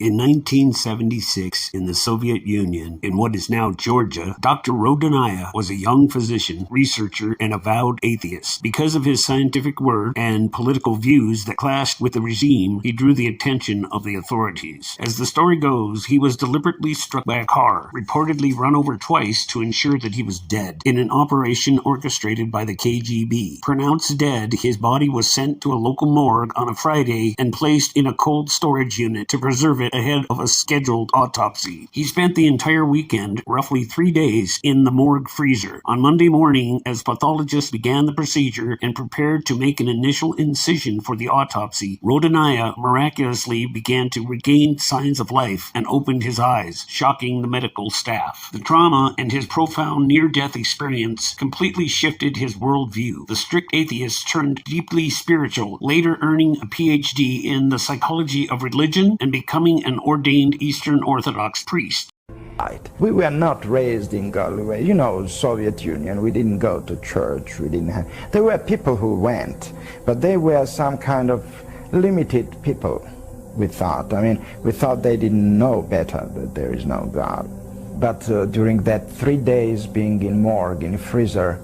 In 1976, in the Soviet Union, in what is now Georgia, Dr. Rodinaya was a young physician, researcher, and avowed atheist. Because of his scientific work and political views that clashed with the regime, he drew the attention of the authorities. As the story goes, he was deliberately struck by a car, reportedly run over twice to ensure that he was dead, in an operation orchestrated by the KGB. Pronounced dead, his body was sent to a local morgue on a Friday and placed in a cold storage unit to preserve it ahead of a scheduled autopsy. He spent the entire weekend, roughly 3 days, in the morgue freezer. On Monday morning, as pathologists began the procedure and prepared to make an initial incision for the autopsy, Rodinaya miraculously began to regain signs of life and opened his eyes, shocking the medical staff. The trauma and his profound near-death experience completely shifted his worldview. The strict atheist turned deeply spiritual, later earning a PhD in the psychology of religion and becoming an ordained Eastern Orthodox priest. We were not raised in Galway, Soviet Union. We didn't go to church. There were people who went, but they were some kind of limited people, we thought. We thought they didn't know better, that there is no God. But during that 3 days being in morgue, in freezer,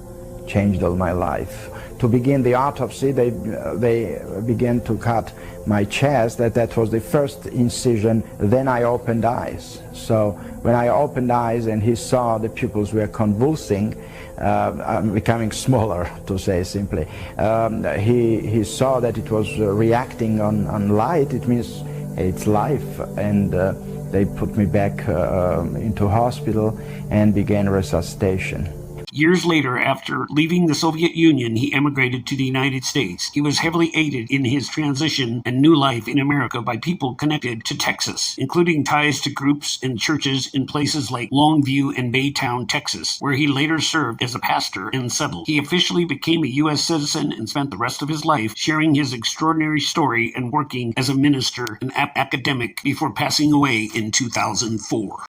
changed all my life. To begin the autopsy, they began to cut my chest. That was the first incision. Then I opened eyes. So when I opened eyes and he saw the pupils were convulsing, becoming smaller, to say simply, he saw that it was reacting on light. It means it's life. And they put me back into hospital and began resuscitation. Years later, after leaving the Soviet Union, he emigrated to the United States. He was heavily aided in his transition and new life in America by people connected to Texas, including ties to groups and churches in places like Longview and Baytown, Texas, where he later served as a pastor and settled. He officially became a U.S. citizen and spent the rest of his life sharing his extraordinary story and working as a minister and academic before passing away in 2004.